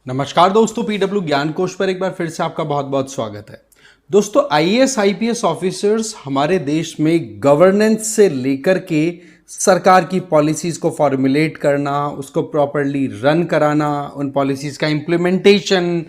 नमस्कार दोस्तों, पीडब्ल्यू ज्ञान कोश पर एक बार फिर से आपका बहुत बहुत स्वागत है। दोस्तों, आईएएस आईपीएस ऑफिसर्स हमारे देश में गवर्नेंस से लेकर के सरकार की पॉलिसीज को फॉर्मुलेट करना, उसको प्रॉपरली रन कराना, उन पॉलिसीज का इम्प्लीमेंटेशन,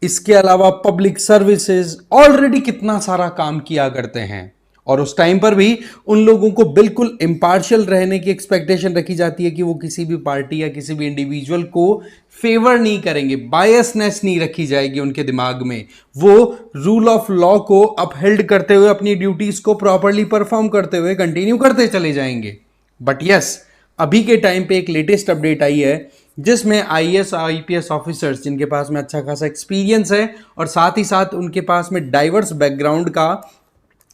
इसके अलावा पब्लिक सर्विसेज ऑलरेडी कितना सारा काम किया करते हैं। और उस टाइम पर भी उन लोगों को बिल्कुल इम्पार्शियल रहने की एक्सपेक्टेशन रखी जाती है कि वो किसी भी पार्टी या किसी भी इंडिविजुअल को फेवर नहीं करेंगे, बायसनेस नहीं रखी जाएगी उनके दिमाग में। वो रूल ऑफ लॉ को अपहेल्ड करते हुए अपनी ड्यूटीज को प्रॉपरली परफॉर्म करते हुए कंटिन्यू करते चले जाएंगे। बट यस, अभी के टाइम पे एक लेटेस्ट अपडेट आई है जिसमें आईएएस आईपीएस ऑफिसर्स जिनके पास में अच्छा खासा एक्सपीरियंस है और साथ ही साथ उनके पास में डाइवर्स बैकग्राउंड का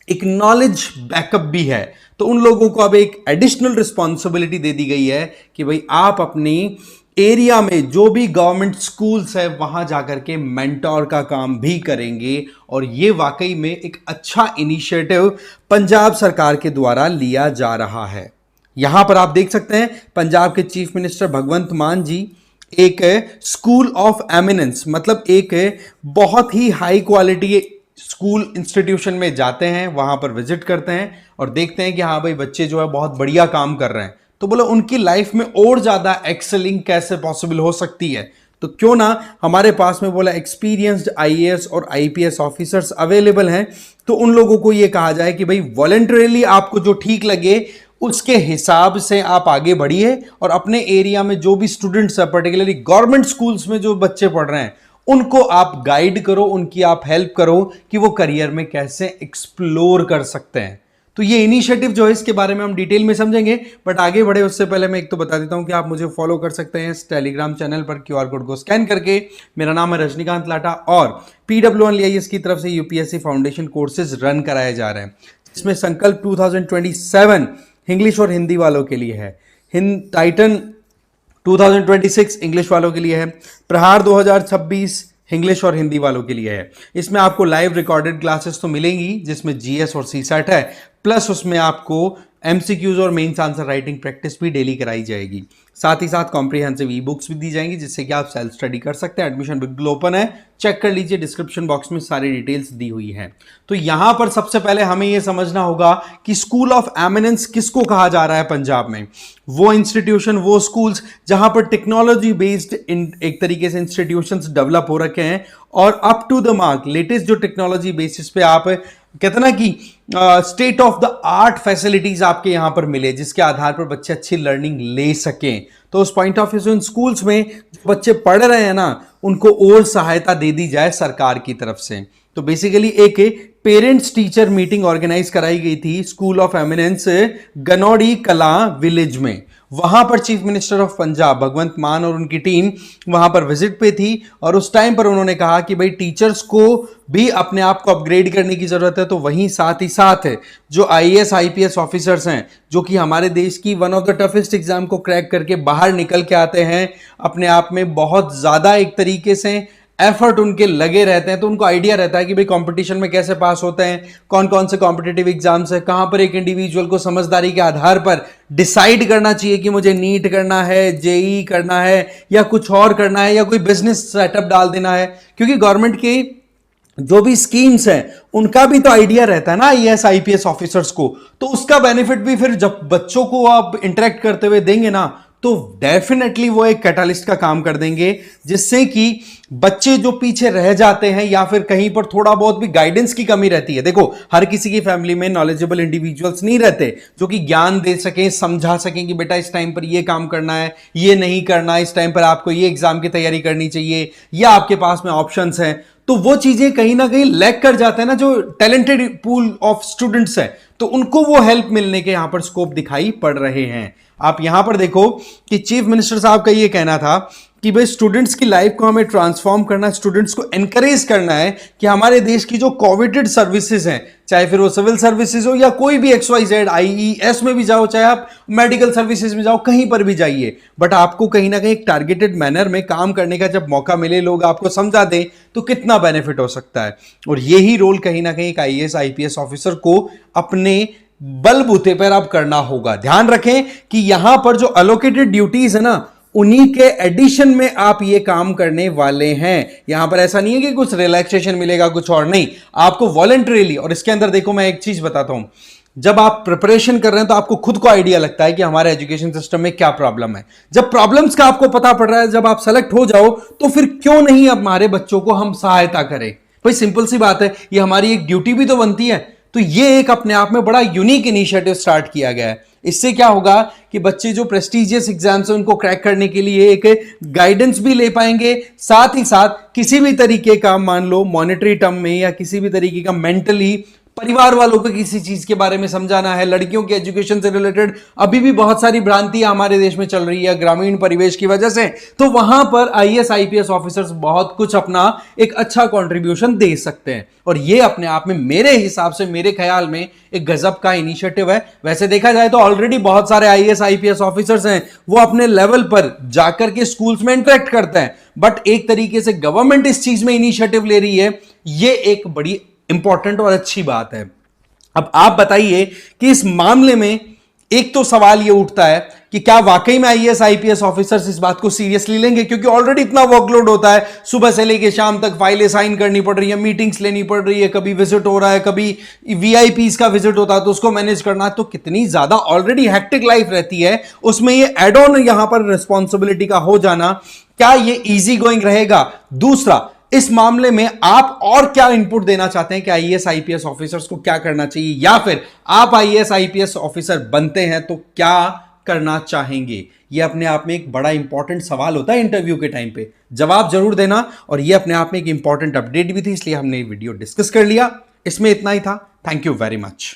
एक नॉलेज बैकअप भी है, तो उन लोगों को अब एक एडिशनल रिस्पॉन्सिबिलिटी दे दी गई है कि भाई आप अपनी एरिया में जो भी गवर्नमेंट स्कूल्स है वहां जाकर के मेंटोर का काम भी करेंगे। और ये वाकई में एक अच्छा इनिशिएटिव पंजाब सरकार के द्वारा लिया जा रहा है। यहां पर आप देख सकते हैं पंजाब के चीफ मिनिस्टर भगवंत मान जी एक स्कूल ऑफ एमिनेंस, मतलब एक बहुत ही हाई क्वालिटी स्कूल इंस्टीट्यूशन में जाते हैं, वहां पर विजिट करते हैं और देखते हैं कि हाँ भाई बच्चे जो है बहुत बढ़िया काम कर रहे हैं, तो बोलो उनकी लाइफ में और ज्यादा एक्सेलिंग कैसे पॉसिबल हो सकती है। तो क्यों ना हमारे पास में बोला एक्सपीरियंस्ड आईएएस और आईपीएस ऑफिसर्स अवेलेबल हैं, तो उन लोगों को यह कहा जाए कि भाई वॉलंटरीली आपको जो ठीक लगे उसके हिसाब से आप आगे बढ़िए और अपने एरिया में जो भी स्टूडेंट्स है, पर्टिकुलरली गवर्नमेंट स्कूल्स में जो बच्चे पढ़ रहे हैं, उनको आप गाइड करो, उनकी आप हेल्प करो कि वो करियर में कैसे एक्सप्लोर कर सकते हैं। तो ये इनिशिएटिव जो है इसके बारे में हम डिटेल में समझेंगे, बट आगे बढ़े उससे पहले मैं एक तो बता देता हूं कि आप मुझे फॉलो कर सकते हैं इस टेलीग्राम चैनल पर क्यूआर कोड को स्कैन करके। मेरा नाम है रजनीकांत लाटा और PWI की तरफ से यूपीएससी फाउंडेशन कोर्सेज रन कराए जा रहे हैं, जिसमें संकल्प 2027 इंग्लिश और हिंदी वालों के लिए है, टाइटन 2026 इंग्लिश वालों के लिए है, प्रहार 2026 इंग्लिश और हिंदी वालों के लिए है। इसमें आपको लाइव रिकॉर्डेड क्लासेस तो मिलेंगी जिसमें जीएस और सीसैट है, प्लस उसमेमें आपको एमसीक्यूज और मेंस आंसर राइटिंग प्रैक्टिस भी डेली कराई जाएगी। साथ ही साथ कॉम्प्रिहेंसिव ई बुक्स भी दी जाएंगी जिससे कि आप सेल्फ स्टडी कर सकते हैं। एडमिशन बिल्कुल ओपन है, चेक कर लीजिए, डिस्क्रिप्शन बॉक्स में सारी डिटेल्स दी हुई हैं। तो यहां पर सबसे पहले हमें यह समझना होगा कि स्कूल ऑफ एमिनेंस किसको कहा जा रहा है पंजाब में। वो इंस्टीट्यूशन, वो स्कूल्स जहां पर टेक्नोलॉजी बेस्ड एक तरीके से इंस्टीट्यूशंस डेवलप हो रखे हैं और up to the mark latest जो टेक्नोलॉजी बेसिस पे आप कहते ना कि state of the art facilities आपके यहां पर मिले, जिसके आधार पर बच्चे अच्छी लर्निंग ले सकें। तो उस पॉइंट ऑफ व्यू से इन स्कूल्स में जो बच्चे पढ़ रहे हैं ना, उनको और सहायता दे दी जाए सरकार की तरफ से। तो बेसिकली एक पेरेंट्स टीचर मीटिंग ऑर्गेनाइज कराई गई थी स्कूल ऑफ एमिनेंस गनौड़ी कला विलेज में। वहां पर चीफ मिनिस्टर ऑफ पंजाब भगवंत मान और उनकी टीम वहां पर विजिट पे थी और उस टाइम पर उन्होंने कहा कि भाई टीचर्स को भी अपने आप को अपग्रेड करने की जरूरत है। तो वहीं साथ ही साथ जो आईएएस आईपीएस ऑफिसर्स हैं, जो कि हमारे देश की one of the toughest exam को क्रैक करके बाहर निकल के आते हैं, अपने आप में बहुत ज्यादा एक तरीके से एफर्ट उनके लगे रहते हैं, तो उनको आइडिया रहता है कि भाई कंपटीशन में कैसे पास होते हैं, कौन कौन से कॉम्पिटिटिव एग्जाम्स है, कहां पर एक इंडिविजुअल को समझदारी के आधार पर डिसाइड करना चाहिए कि मुझे नीट करना है, जेई करना है या कुछ और करना है या कोई बिजनेस सेटअप डाल देना है। क्योंकि गवर्नमेंट की जो भी स्कीम्स हैं उनका भी तो आइडिया रहता है ना आईएएस आईपीएस ऑफिसर्स को, तो उसका बेनिफिट भी फिर जब बच्चों को आप इंटरेक्ट करते हुए देंगे ना, तो डेफिनेटली वो एक कैटालिस्ट का काम कर देंगे, जिससे कि बच्चे जो पीछे रह जाते हैं या फिर कहीं पर थोड़ा बहुत भी गाइडेंस की कमी रहती है। देखो, हर किसी की फैमिली में नॉलेजेबल इंडिविजुअल्स नहीं रहते जो कि ज्ञान दे सकें, समझा सकें कि बेटा इस टाइम पर ये काम करना है, ये नहीं करना, इस टाइम पर आपको ये एग्जाम की तैयारी करनी चाहिए, या आपके पास में ऑप्शंस हैं। तो वो चीजें कहीं ना कहीं लैक कर जाते हैं ना, जो टैलेंटेड पूल ऑफ स्टूडेंट्स है, तो उनको वो हेल्प मिलने के यहां पर स्कोप दिखाई पड़ रहे हैं। आप यहां पर देखो कि चीफ मिनिस्टर साहब का ये कहना था कि भाई स्टूडेंट्स की लाइफ को हमें ट्रांसफॉर्म करना है, स्टूडेंट्स को एनकरेज करना है कि हमारे देश की जो कोविडेड सर्विसेज हैं, चाहे फिर वो सिविल सर्विसेज हो या कोई भी XYZ, IES में भी जाओ, चाहे आप मेडिकल सर्विसेज में जाओ, कहीं पर भी जाइए, बट आपको कहीं ना कहीं एक टारगेटेड मैनर में काम करने का जब मौका मिले, लोग आपको समझा दें, तो कितना बेनिफिट हो सकता है। और यही रोल कहीं ना कहीं एक IAS IPS ऑफिसर को अपने बलबूते पर अब करना होगा। ध्यान रखें कि यहां पर जो अलोकेटेड ड्यूटीज है ना, उन्हीं के एडिशन में आप ये काम करने वाले हैं। यहां पर ऐसा नहीं है कि कुछ रिलैक्सेशन मिलेगा, कुछ और नहीं, आपको वॉलंटरीली। और इसके अंदर देखो, मैं एक चीज बताता हूं, जब आप प्रिपरेशन कर रहे हैं तो आपको खुद को आइडिया लगता है कि हमारे एजुकेशन सिस्टम में क्या प्रॉब्लम है। जब प्रॉब्लम्स का आपको पता पड़ रहा है, जब आप सेलेक्ट हो जाओ, तो फिर क्यों नहीं अब हमारे बच्चों को हम सहायता करें। भाई सिंपल सी बात है, ये हमारी एक ड्यूटी भी तो बनती है। तो ये एक अपने आप में बड़ा यूनिक इनिशिएटिव स्टार्ट किया गया है। इससे क्या होगा कि बच्चे जो प्रेस्टिजियस एग्जाम्स हैं उनको क्रैक करने के लिए एक गाइडेंस भी ले पाएंगे, साथ ही साथ किसी भी तरीके का, मान लो मॉनेटरी टर्म में या किसी भी तरीके का मेंटली परिवार वालों को किसी चीज के बारे में समझाना है, लड़कियों के एजुकेशन से रिलेटेड अभी भी बहुत सारी भ्रांतियां हमारे देश में चल रही है ग्रामीण परिवेश की वजह से, तो वहां पर आईएएस आईपीएस ऑफिसर्स बहुत कुछ अपना एक अच्छा कंट्रीब्यूशन दे सकते हैं। और ये अपने आप में मेरे हिसाब से, मेरे ख्याल में एक गजब का इनिशिएटिव है। वैसे देखा जाए तो ऑलरेडी बहुत सारे आईएएस आईपीएस ऑफिसर्स हैं, वो अपने लेवल पर जाकर के स्कूल्स में इंटरेक्ट करते हैं, बट एक तरीके से गवर्नमेंट इस चीज में इनिशिएटिव ले रही है, ये एक बड़ी इंपॉर्टेंट और अच्छी बात है। अब आप बताइए कि इस मामले में एक तो सवाल यह उठता है कि क्या वाकई में आईएएस आईपीएस ऑफिसर्स इस बात को सीरियसली लेंगे, क्योंकि ऑलरेडी इतना वर्कलोड होता है, सुबह से लेकर शाम तक फाइलें साइन करनी पड़ रही है, मीटिंग्स लेनी पड़ रही है, कभी विजिट हो रहा है, कभी वीआईपीज का विजिट होता है तो उसको मैनेज करना, तो कितनी ज्यादा ऑलरेडी हेक्टिक लाइफ रहती है, उसमें ये एड ऑन यहां पर रिस्पॉन्सिबिलिटी का हो जाना, क्या ये इजी गोइंग रहेगा? दूसरा, इस मामले में आप और क्या इनपुट देना चाहते हैं कि आईएएस आईपीएस ऑफिसर्स को क्या करना चाहिए, या फिर आप आईएएस आईपीएस ऑफिसर बनते हैं तो क्या करना चाहेंगे? यह अपने आप में एक बड़ा इंपॉर्टेंट सवाल होता है इंटरव्यू के टाइम पे, जवाब जरूर देना। और यह अपने आप में एक इंपॉर्टेंट अपडेट भी थी, इसलिए हमने वीडियो डिस्कस कर लिया। इसमें इतना ही था। Thank you very much.